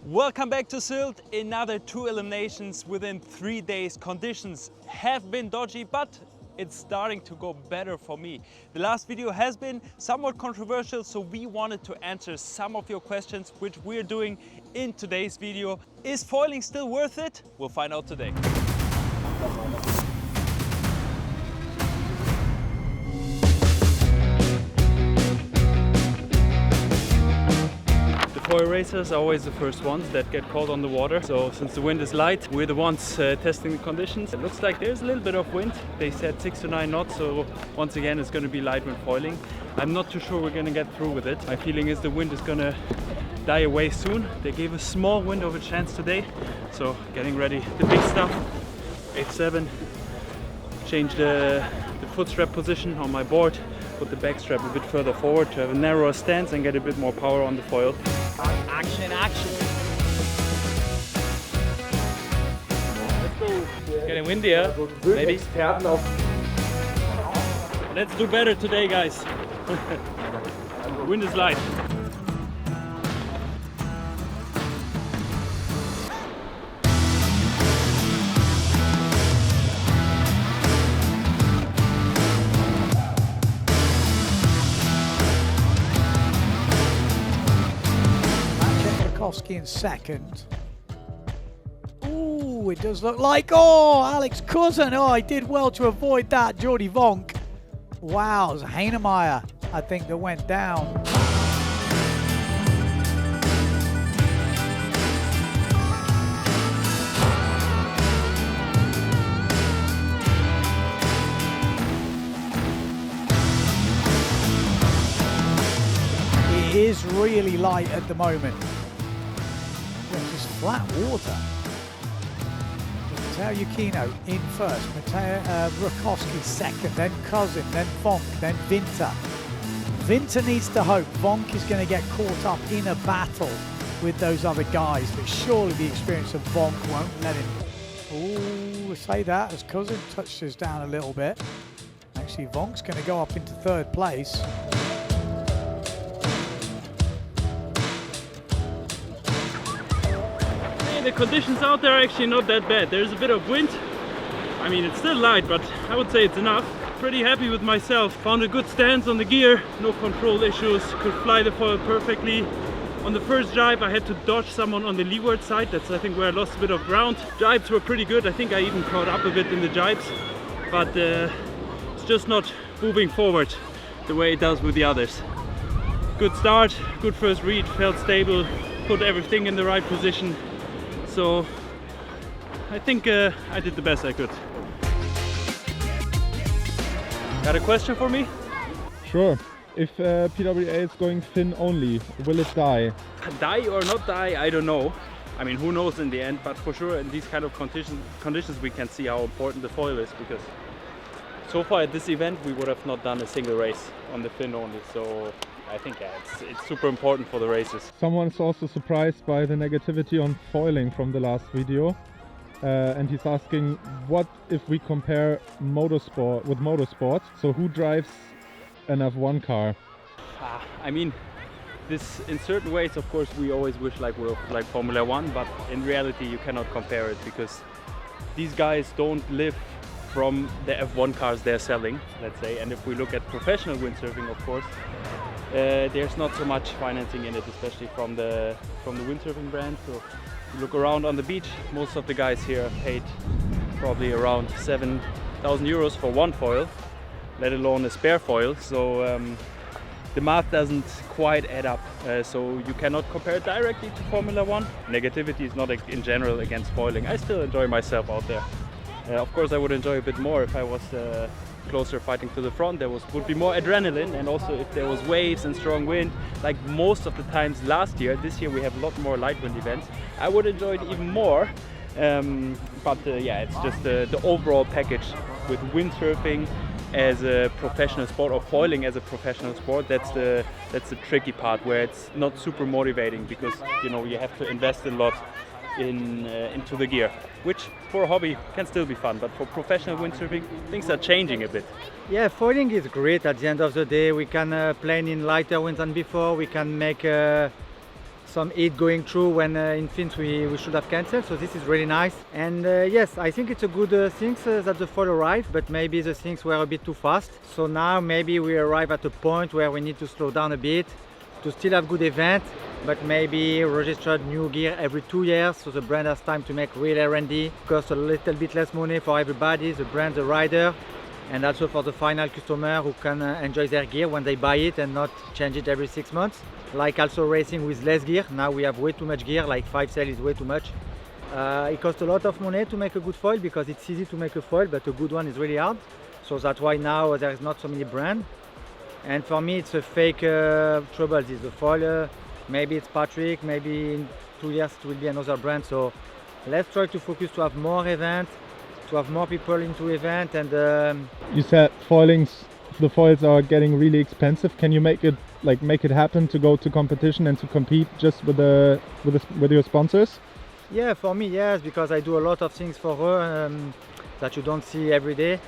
Welcome back to Sylt. Another 2 eliminations within 3 days. Conditions have been dodgy, but it's starting to go better for me. The last video has been somewhat controversial, so we wanted to answer some of your questions, which we're doing in today's video. Is foiling still worth it? We'll find out today. Foil racers are always the first ones that get caught on the water. So since the wind is light, we're the ones testing the conditions. It looks like there's a little bit of wind. They said 6 to 9 knots, so once again it's going to be light when foiling. I'm not too sure we're going to get through with it. My feeling is the wind is going to die away soon. They gave a small window of a chance today, so getting ready. The big stuff, A7, change the foot strap position on my board, put the back strap a bit further forward to have a narrower stance and get a bit more power on the foil. Action, action! Let's go! It's getting windier, maybe. Let's do better today, guys. The wind is light. In second. Ooh, it does look like, oh, Alex Cousin. Oh, he did well to avoid that. Jordi Vonk. Wow, it was Heinemeyer, I think, that went down. It is really light at the moment. Just flat water. Matteo Yukino in first, Matteo Rakowski second, then Cousin, then Vonk, then Winter. Winter needs to hope Vonk is going to get caught up in a battle with those other guys, but surely the experience of Vonk won't let him. Ooh, say that as Cousin touches down a little bit. Actually, Vonk's going to go up into third place. The conditions out there are actually not that bad. There's a bit of wind. I mean, it's still light, but I would say it's enough. Pretty happy with myself. Found a good stance on the gear, no control issues, could fly the foil perfectly. On the first jibe I had to dodge someone on the leeward side. That's, I think, where I lost a bit of ground. Jibes were pretty good. I think I even caught up a bit in the jibes, but it's just not moving forward the way it does with the others. Good start, good first read, felt stable, put everything in the right position. So I think I did the best I could. Got a question for me? Sure. If PWA is going fin only, will it die? Die or not die, I don't know. I mean, who knows in the end, but for sure in these kind of conditions we can see how important the foil is, because so far at this event we would have not done a single race on the fin only. So I think it's super important for the races. Someone's also surprised by the negativity on foiling from the last video, and he's asking, what if we compare motorsport with motorsport? So who drives an F1 car? I mean, this in certain ways, of course, we always wish like we're like Formula 1, but in reality you cannot compare it, because these guys don't live from the F1 cars they're selling, let's say. And if we look at professional windsurfing, of course, there's not so much financing in it, especially from the windsurfing brand. So you look around on the beach, most of the guys here paid probably around 7,000 euros for one foil, let alone a spare foil. So the math doesn't quite add up. So you cannot compare it directly to Formula 1. Negativity is not in general against foiling. I still enjoy myself out there. Of course, I would enjoy a bit more if I was closer fighting to the front. There would be more adrenaline, and also if there was waves and strong wind, like most of the times last year. This year we have a lot more light wind events. I would enjoy it even more, but yeah, it's just the overall package with windsurfing as a professional sport, or foiling as a professional sport. That's the tricky part, where it's not super motivating, because you know you have to invest a lot into the gear, which for a hobby can still be fun, but for professional windsurfing things are changing a bit. Yeah, foiling is great. At the end of the day we can plane in lighter winds than before. We can make some heat going through when in Fins we should have cancelled, so this is really nice. And yes, I think it's a good thing that the foil arrived, but maybe the things were a bit too fast. So now maybe we arrive at a point where we need to slow down a bit to still have good event, but maybe register new gear every 2 years, so the brand has time to make real R&D, cost a little bit less money for everybody, the brand, the rider, and also for the final customer who can enjoy their gear when they buy it and not change it every 6 months. Like also racing with less gear. Now we have way too much gear, like 5 sail is way too much. It costs a lot of money to make a good foil because it's easy to make a foil, but a good one is really hard. So that's why now there is not so many brands. And for me it's a fake trouble, this the foil. Maybe it's Patrick, maybe in 2 years it will be another brand. So let's try to focus to have more events, to have more people into event. And you said the foils are getting really expensive. Can you make it happen to go to competition and to compete just with your sponsors? Yeah, for me, yes, because I do a lot of things for her that you don't see every day.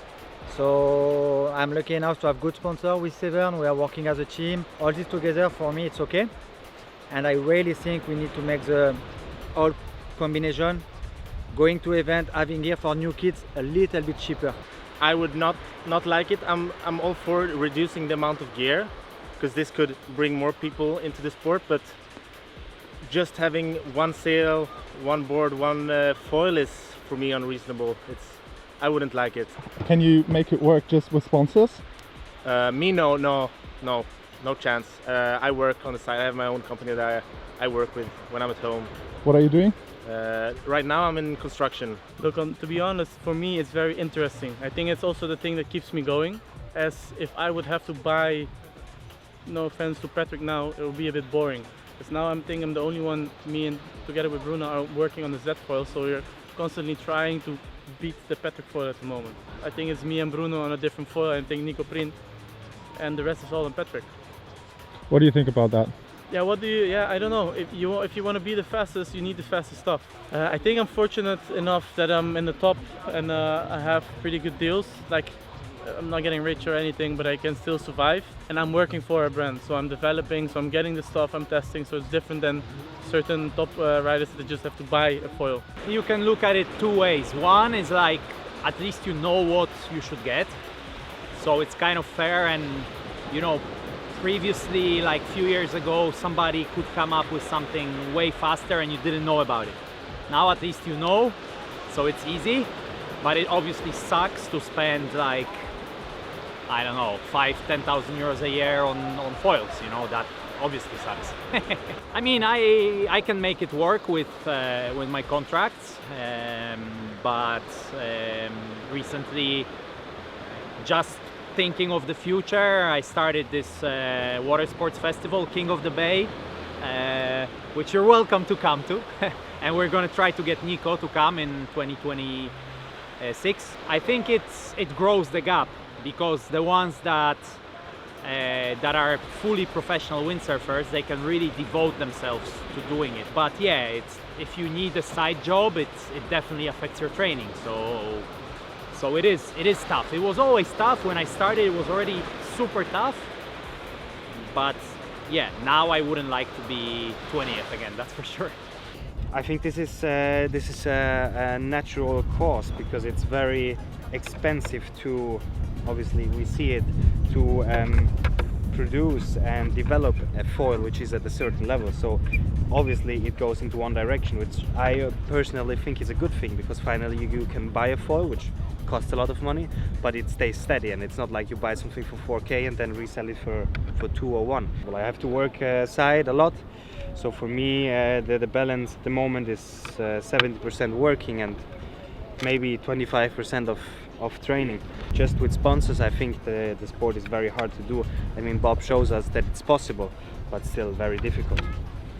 So I'm lucky enough to have good sponsor with A7rV. We are working as a team. All this together, for me, it's okay. And I really think we need to make the whole combination, going to event, having gear for new kids, a little bit cheaper. I would not like it. I'm all for reducing the amount of gear, because this could bring more people into the sport, but just having one sail, one board, one foil is for me unreasonable. I wouldn't like it. Can you make it work just with sponsors? Me, no chance. I work on the side. I have my own company that I work with when I'm at home. What are you doing? Right now I'm in construction. Look, to be honest, for me it's very interesting. I think it's also the thing that keeps me going, as if I would have to buy, no offense to Patrick now, it would be a bit boring. Because now I'm the only one, me and together with Bruno are working on the Z foil, so we're constantly trying to beat the Patrick foil at the moment. I think it's me and Bruno on a different foil, I think Nico Prien, and the rest is all on Patrick. What do you think about that? Yeah, I don't know. If you want to be the fastest, you need the fastest stuff. I think I'm fortunate enough that I'm in the top and I have pretty good deals. Like, I'm not getting rich or anything, but I can still survive. And I'm working for a brand, so I'm developing, so I'm getting the stuff, I'm testing, so it's different than certain top riders that just have to buy a foil. You can look at it two ways. One is like, at least you know what you should get. So it's kind of fair, and you know, previously, like a few years ago, somebody could come up with something way faster and you didn't know about it. Now at least you know, so it's easy, but it obviously sucks to spend like, I don't know, 5,000–10,000 euros a year on foils, you know, that obviously sucks. I mean, I can make it work with my contracts, but recently, just thinking of the future, I started this water sports festival, King of the Bay, which you're welcome to come to. And we're going to try to get Nico to come in 2026. I think it grows the gap, because the ones that are fully professional windsurfers, they can really devote themselves to doing it. But yeah, if you need a side job, it definitely affects your training. So it is tough. It was always tough. When I started, it was already super tough. But yeah, now I wouldn't like to be 20th again, that's for sure. I think this is a natural course, because it's very expensive to, obviously we see it, to produce and develop a foil which is at a certain level. So obviously it goes into one direction, which I personally think is a good thing, because finally you can buy a foil which costs a lot of money, but it stays steady, and it's not like you buy something for 4K and then resell it for 201. Well, I have to work side a lot, so for me the balance at the moment is 70% working and maybe 25% of training. Just with sponsors, I think the sport is very hard to do. I mean, Bob shows us that it's possible, but still very difficult.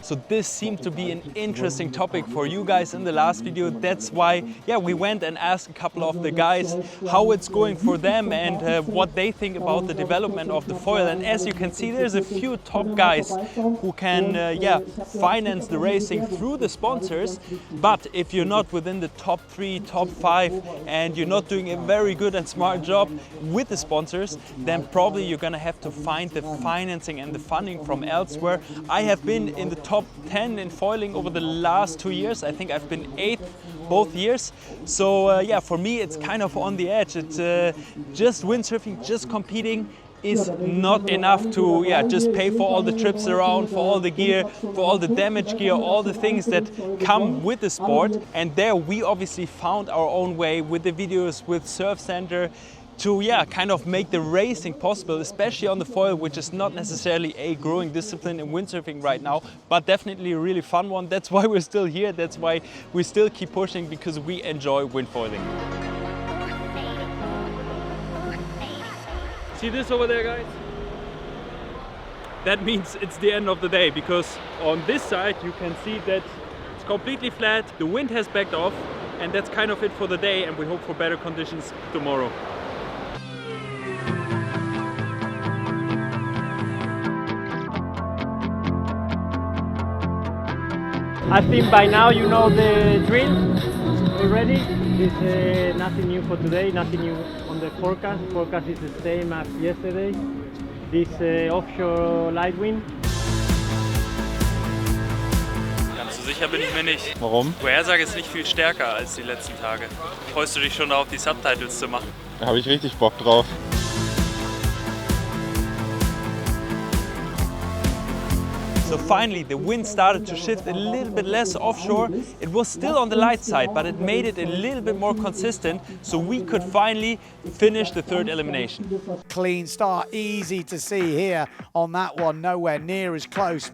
So this seemed to be an interesting topic for you guys in the last video. That's why, yeah, we went and asked a couple of the guys how it's going for them and what they think about the development of the foil. And as you can see, there's a few top guys who can, finance the racing through the sponsors. But if you're not within the top 3, top 5, and you're not doing a very good and smart job with the sponsors, then probably you're gonna have to find the financing and the funding from elsewhere. I have been in the top 10 in foiling over the last 2 years. I think I've been 8th both years. So yeah, for me it's kind of on the edge. It's just windsurfing, just competing is not enough to just pay for all the trips around, for all the gear, for all the damage gear, all the things that come with the sport. And there we obviously found our own way with the videos, with SURFCENTER, to kind of make the racing possible, especially on the foil, which is not necessarily a growing discipline in windsurfing right now, but definitely a really fun one. That's why we're still here. That's why we still keep pushing, because we enjoy windfoiling. See this over there, guys? That means it's the end of the day, because on this side you can see that it's completely flat, the wind has backed off, and that's kind of it for the day, and we hope for better conditions tomorrow. I think by now you know the drill already. It's nothing new for today, nothing new on the forecast. Forecast is the same as yesterday. This offshore light wind. Ganz so sicher bin ich mir nicht. Warum? Vorhersage ist nicht viel stärker als die letzten Tage. Freust du dich schon darauf, die Subtitles zu machen? Da habe ich richtig Bock drauf. So finally the wind started to shift a little bit less offshore. It was still on the light side, but it made it a little bit more consistent, so we could finally finish the third elimination. Clean start, easy to see here on that one, nowhere near as close.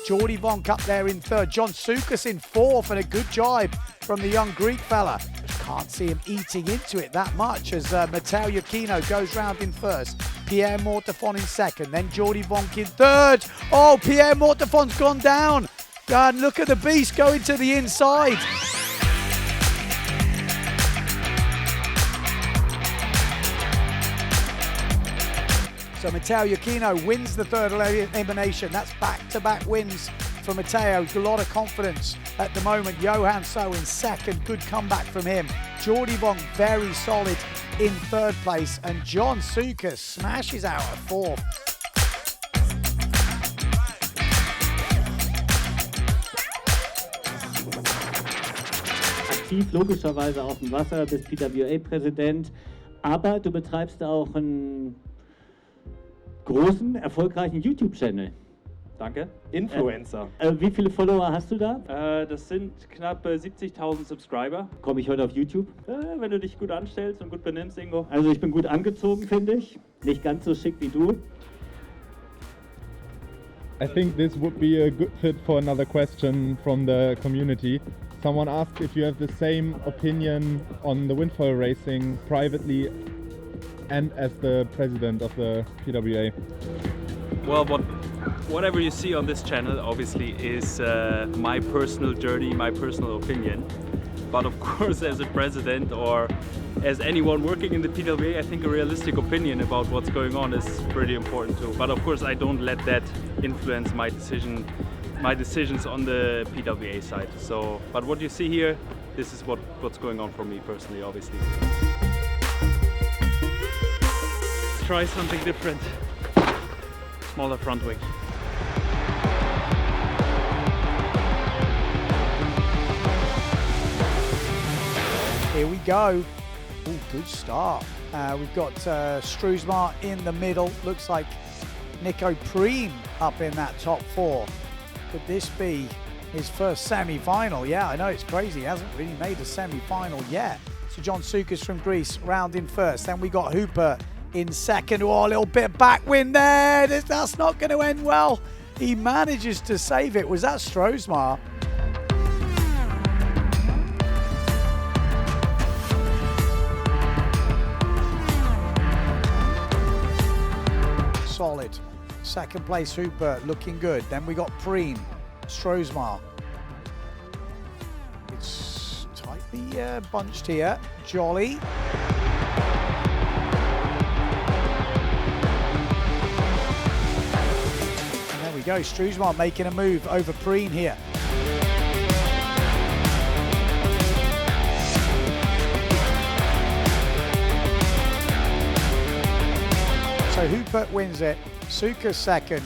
Jordi Vonk up there in third, John Sukas in fourth, and a good jibe from the young Greek fella. Can't see him eating into it that much as Matteo Iachino goes round in first, Pierre Mortefon in second, then Jordi Vonk in third. Oh, Pierre Mortefon's gone down. And look at the beast going to the inside. So Matteo Iachino wins the third elimination. That's back-to-back wins for Matteo. A lot of confidence at the moment. Johan So in second. Good comeback from him. Jordi Vonk very solid in third place. And John Sukas smashes out at fourth. Aktiv logischerweise auf dem Wasser, bist PWA-Präsident, aber du betreibst auch einen großen, erfolgreichen YouTube-Channel. Danke. Influencer. Wie viele Follower hast du da? Das sind knapp 70.000 Subscriber. Komme ich heute auf YouTube? Wenn du dich gut anstellst und gut benimmst, Ingo. Also ich bin gut angezogen, finde ich. Nicht ganz so schick wie du. I think this would be a good fit for another question from the community. Someone asked if you have the same opinion on the windfoil racing privately and as the president of the PWA. Well, whatever you see on this channel obviously is my personal journey, my personal opinion. But of course, as a president or as anyone working in the PWA, I think a realistic opinion about what's going on is pretty important too. But of course, I don't let that influence my decisions on the PWA side. So, but what you see here, this is what's going on for me personally, obviously. Let's try something different. Smaller front wing. Here we go. Ooh, good start. We've got Struismar in the middle. Looks like Nico Prien up in that top four. Could this be his first semi-final? Yeah, I know it's crazy. He hasn't really made a semi-final yet. So John Sukas from Greece round in first. Then we got Hooper in second. Oh, a little bit of backwind there. That's not going to end well. He manages to save it. Was that Struismar? Solid. Second place Hooper looking good. Then we got Prien, Struismar. It's tightly bunched here. Jolly. And there we go. Struismar making a move over Prien here. So Hupert wins it, Suka's second,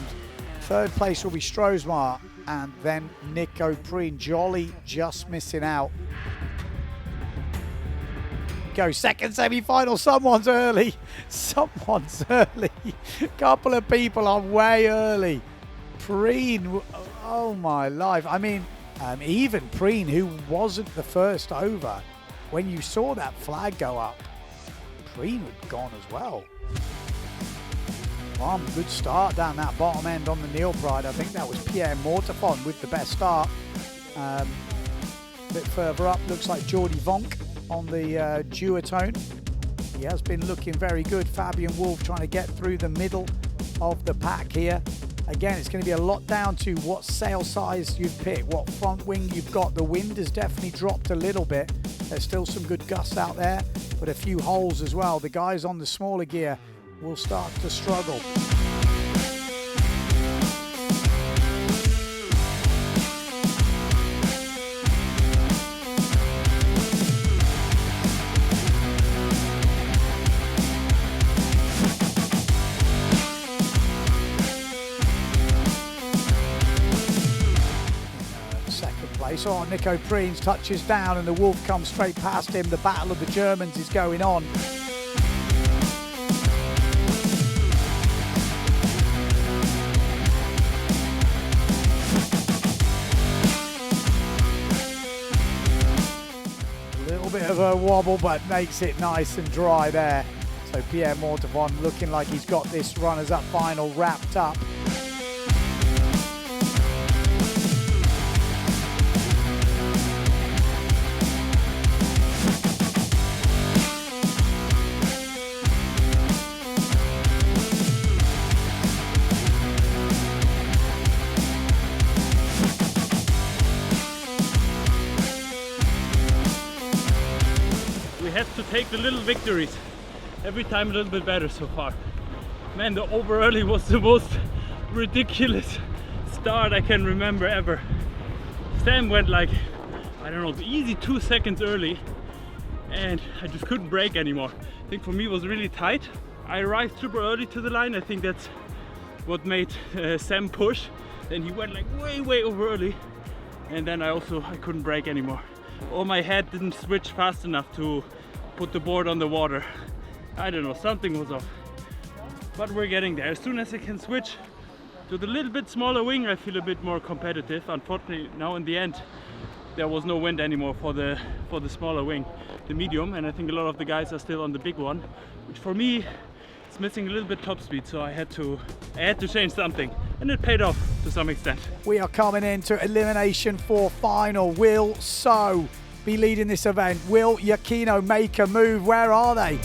third place will be Stroosmar, and then Nico Prien. Jolly just missing out. Go second semi-final, someone's early. Someone's early. Couple of people are way early. Prien, oh my life. I mean, even Prien, who wasn't the first over, when you saw that flag go up, Prien had gone as well. Good start down that bottom end on the Neil Pride. I think that was Pierre Mortefon with the best start. A bit further up, looks like Jordi Vonk on the duotone. He has been looking very good. Fabian Wolf trying to get through the middle of the pack here. Again, it's going to be a lot down to what sail size you've picked, what front wing you've got. The wind has definitely dropped a little bit. There's still some good gusts out there, but a few holes as well. The guys on the smaller gear will start to struggle. So Nico Prien touches down and the Wolf comes straight past him. The battle of the Germans is going on. A little bit of a wobble, but makes it nice and dry there. So Pierre Mortefon looking like he's got this runners-up final wrapped up. To take the little victories, every time a little bit better so far. Man, the over early was the most ridiculous start I can remember ever. Sam went like, I don't know, easy 2 seconds early, and I just couldn't brake anymore. I think for me it was really tight. I arrived super early to the line. I think that's what made Sam push. Then he went like way over early, and then I couldn't brake anymore. Or my head didn't switch fast enough to put the board on the water. I don't know, something was off. But we're getting there. As soon as I can switch to the little bit smaller wing, I feel a bit more competitive. Unfortunately, now in the end, there was no wind anymore for the smaller wing, the medium, and I think a lot of the guys are still on the big one, which for me is missing a little bit top speed, so I had to change something, and it paid off to some extent. We are coming into elimination for final. Will So be leading this event? Will Giacchino make a move? Where are they?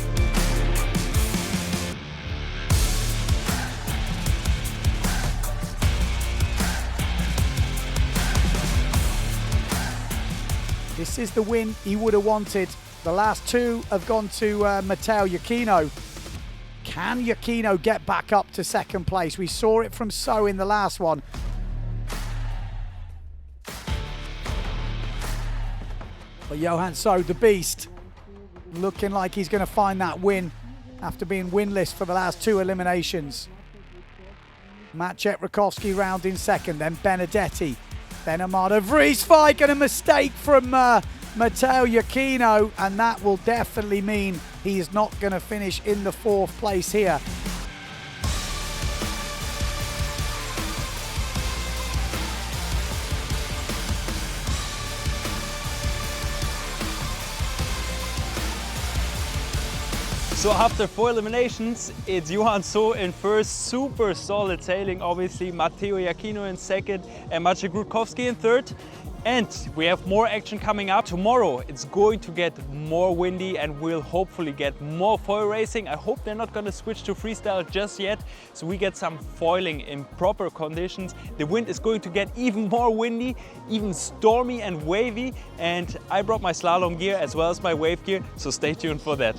This is the win he would have wanted. The last two have gone to Matteo Giacchino. Can Giacchino get back up to second place? We saw it from So in the last one. But Johan So, the beast, looking like he's going to find that win after being winless for the last two eliminations. Maciej Rakowski round in second, then Benedetti, then Amado Vrieswijk, and a mistake from Matteo Giacchino, and that will definitely mean he is not going to finish in the fourth place here. So after 4 eliminations, it's Johan So in first, super solid sailing obviously, Matteo Giacchino in second and Maciej Rakowski in third. And we have more action coming up. Tomorrow it's going to get more windy and we'll hopefully get more foil racing. I hope they're not going to switch to freestyle just yet, so we get some foiling in proper conditions. The wind is going to get even more windy, even stormy and wavy, and I brought my slalom gear as well as my wave gear, so stay tuned for that.